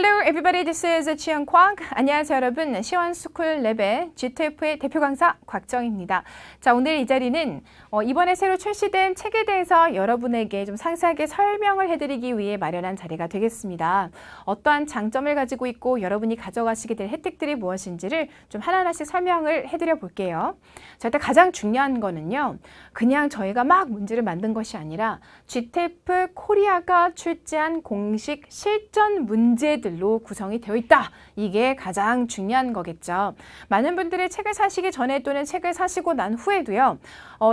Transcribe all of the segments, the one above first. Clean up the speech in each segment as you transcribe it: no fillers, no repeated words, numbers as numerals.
Hello everybody, this is 지연 곽. 안녕하세요 여러분, 시원스쿨 랩의 GTF의 대표 강사 곽정입니다. 자, 오늘 이 자리는 이번에 새로 출시된 책에 대해서 여러분에게 좀 상세하게 설명을 해드리기 위해 마련한 자리가 되겠습니다. 어떠한 장점을 가지고 있고 여러분이 가져가시게 될 혜택들이 무엇인지를 좀 하나하나씩 설명을 해드려 볼게요. 자, 일단 가장 중요한 거는요, 그냥 저희가 막 문제를 만든 것이 아니라 GTF 코리아가 출제한 공식 실전 문제들로 구성이 되어 있다. 이게 가장 중요한 거겠죠. 많은 분들이 책을 사시기 전에 또는 책을 사시고 난 후에도요,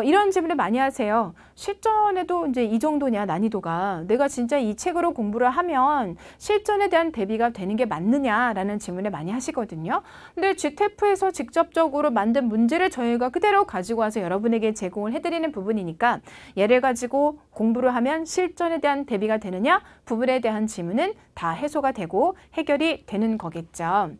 이런 질문을 많이 하세요. 실전에도 이제 이 정도냐, 난이도가. 내가 진짜 이 책으로 공부를 하면 실전에 대한 대비가 되는 게 맞느냐라는 질문을 많이 하시거든요. 근데 GTF에서 직접적으로 만든 문제를 저희가 그대로 가지고 와서 여러분에게 제공을 해드리는 부분이니까, 얘를 가지고 공부를 하면 실전에 대한 대비가 되느냐 부분에 대한 질문은 다 해소가 되고 해결이 되는 거겠죠.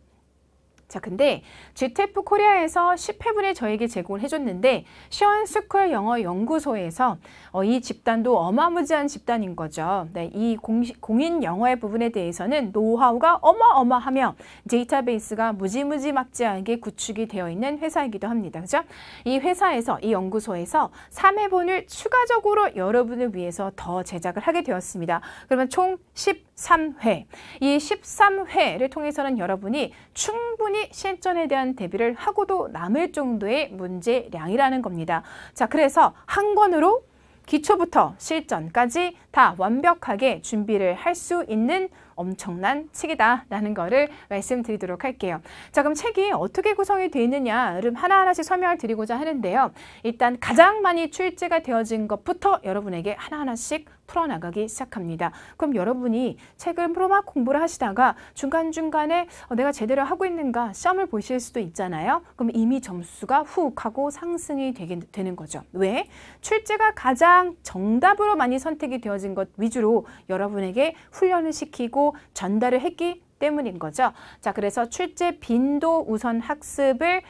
자, 근데 GTF 코리아에서 10회분을 저에게 제공을 해줬는데, 시원스쿨 영어 연구소에서 이 집단도 어마무지한 집단인 거죠. 네, 이 공인 영어의 부분에 대해서는 노하우가 어마어마하며 데이터베이스가 무지막지하게 구축이 되어 있는 회사이기도 합니다. 그죠? 이 회사에서, 이 연구소에서 3회분을 추가적으로 여러분을 위해서 더 제작을 하게 되었습니다. 그러면 총 13회. 이 13회를 통해서는 여러분이 충분히 실전에 대한 대비를 하고도 남을 정도의 문제량이라는 겁니다. 자, 그래서 한 권으로 기초부터 실전까지 다 완벽하게 준비를 할 수 있는 엄청난 책이다라는 거를 말씀드리도록 할게요. 자, 그럼 책이 어떻게 구성이 되어 있느냐를 하나하나씩 설명을 드리고자 하는데요. 일단 가장 많이 출제가 되어진 것부터 여러분에게 하나하나씩 풀어나가기 시작합니다. 그럼 여러분이 책을 막 공부를 하시다가 중간중간에 내가 제대로 하고 있는가 시험을 보실 수도 있잖아요. 그럼 이미 점수가 훅 하고 상승이 되는 거죠. 왜? 출제가 가장 정답으로 많이 선택이 되어진 것 위주로 여러분에게 훈련을 시키고 전달을 했기 때문인 거죠. 자, 그래서 출제 빈도 우선 학습으로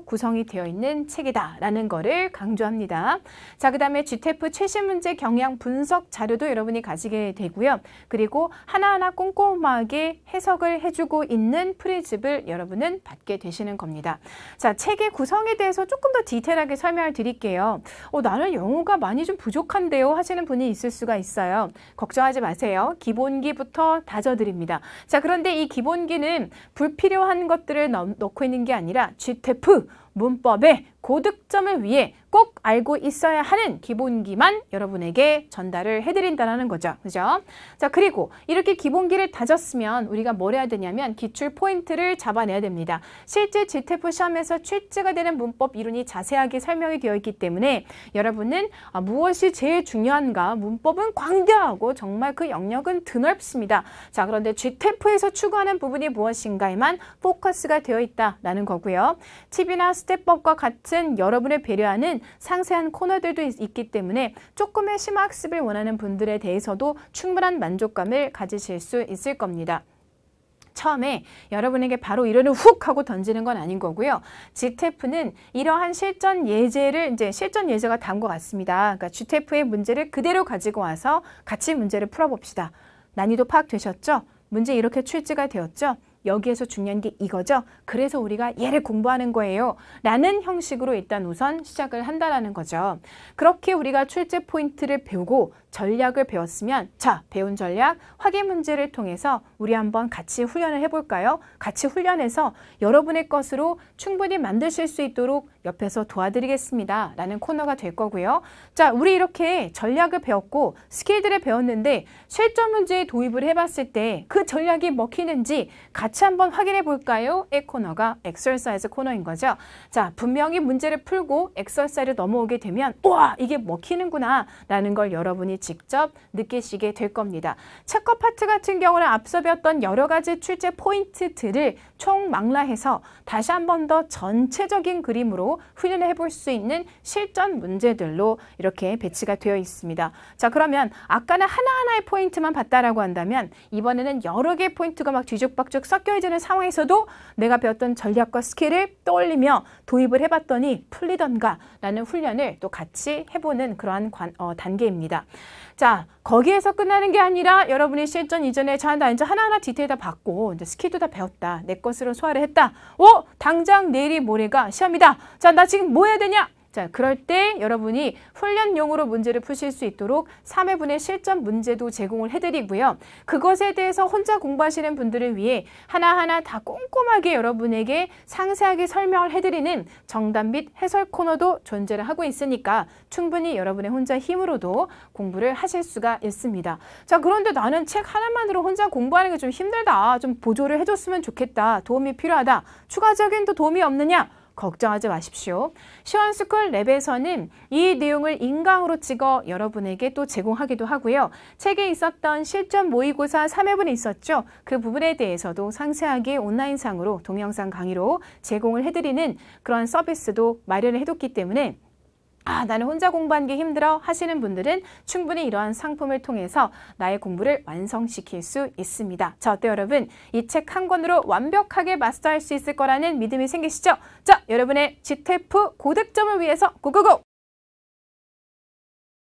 구성이 되어 있는 책이다라는 거를 강조합니다. 자, 그 다음에 GTF 최신 문제 경향 분석 자료도 여러분이 가지게 되고요. 그리고 하나하나 꼼꼼하게 해석을 해주고 있는 프리집을 여러분은 받게 되시는 겁니다. 자, 책의 구성에 대해서 조금 더 디테일하게 설명을 드릴게요. 나는 영어가 많이 좀 부족한데요 하시는 분이 있을 수가 있어요. 걱정하지 마세요. 기본기부터 다져드립니다. 자, 그런데 이 기본기는 불필요한 것들을 넣고 있는 게 아니라 GTF 문법의 고득점을 위해 꼭 알고 있어야 하는 기본기만 여러분에게 전달을 해드린다는 거죠. 그죠? 자, 그리고 이렇게 기본기를 다졌으면 우리가 뭘 해야 되냐면 기출 포인트를 잡아내야 됩니다. 실제 GTF 시험에서 출제가 되는 문법 이론이 자세하게 설명이 되어 있기 때문에 여러분은 무엇이 제일 중요한가, 문법은 광대하고 정말 그 영역은 드넓습니다. 자, 그런데 GTF에서 추구하는 부분이 무엇인가에만 포커스가 되어 있다라는 거고요. 팁이나 스텝법과 같은 여러분을 배려하는 상세한 코너들도 있기 때문에 조금의 심화학습을 원하는 분들에 대해서도 충분한 만족감을 가지실 수 있을 겁니다. 처음에 여러분에게 바로 이론을 훅 하고 던지는 건 아닌 거고요. GTF는 이러한 실전 예제가 다음 것 같습니다. 그러니까 GTF의 문제를 그대로 가지고 와서 같이 문제를 풀어봅시다. 난이도 파악되셨죠? 문제 이렇게 출제가 되었죠? 여기에서 중요한 게 이거죠. 그래서 우리가 얘를 공부하는 거예요. 라는 형식으로 일단 우선 시작을 한다는 거죠. 그렇게 우리가 출제 포인트를 배우고 전략을 배웠으면, 자, 배운 전략 확인 문제를 통해서 우리 한번 같이 훈련을 해볼까요? 같이 훈련해서 여러분의 것으로 충분히 만드실 수 있도록 옆에서 도와드리겠습니다. 라는 코너가 될 거고요. 자, 우리 이렇게 전략을 배웠고 스킬들을 배웠는데 실전 문제에 도입을 해봤을 때 그 전략이 먹히는지 같이 한번 확인해 볼까요? 이 코너가 엑서사이즈 코너인 거죠. 자, 분명히 문제를 풀고 엑서사이즈를 넘어오게 되면 우와, 이게 먹히는구나 라는 걸 여러분이 직접 느끼시게 될 겁니다. 챕터 파트 같은 경우는 앞서 배웠던 여러 가지 출제 포인트들을 총망라해서 다시 한 번 더 전체적인 그림으로 훈련해 볼 수 있는 실전 문제들로 이렇게 배치가 되어 있습니다. 자, 그러면 아까는 하나하나의 포인트만 봤다라고 한다면 이번에는 여러 개의 포인트가 막 뒤죽박죽 섞여 섞여야 되는 상황에서도 내가 배웠던 전략과 스킬을 떠올리며 도입을 해봤더니 풀리던가 라는 훈련을 또 같이 해보는 그러한 단계입니다. 자, 거기에서 끝나는 게 아니라 여러분이 실전 이전에 자, 나 이제 하나하나 디테일 다 받고 이제 스킬도 다 배웠다. 내 것으로 소화를 했다. 당장 내일이 모레가 시험이다. 자, 나 지금 뭐 해야 되냐? 자, 그럴 때 여러분이 훈련용으로 문제를 푸실 수 있도록 3회분의 실전 문제도 제공을 해드리고요. 그것에 대해서 혼자 공부하시는 분들을 위해 하나하나 다 꼼꼼하게 여러분에게 상세하게 설명을 해드리는 정답 및 해설 코너도 존재를 하고 있으니까 충분히 여러분의 혼자 힘으로도 공부를 하실 수가 있습니다. 자, 그런데 나는 책 하나만으로 혼자 공부하는 게 좀 힘들다. 좀 보조를 해줬으면 좋겠다. 도움이 필요하다. 추가적인 또 도움이 없느냐? 걱정하지 마십시오. 시원스쿨 랩에서는 이 내용을 인강으로 찍어 여러분에게 또 제공하기도 하고요. 책에 있었던 실전 모의고사 3회분이 있었죠. 그 부분에 대해서도 상세하게 온라인상으로 동영상 강의로 제공을 해드리는 그런 서비스도 마련을 해뒀기 때문에 나는 혼자 공부하는 게 힘들어 하시는 분들은 충분히 이러한 상품을 통해서 나의 공부를 완성시킬 수 있습니다. 자, 어때요, 여러분? 이 책 한 권으로 완벽하게 마스터할 수 있을 거라는 믿음이 생기시죠? 자, 여러분의 GTF 고득점을 위해서 고고고!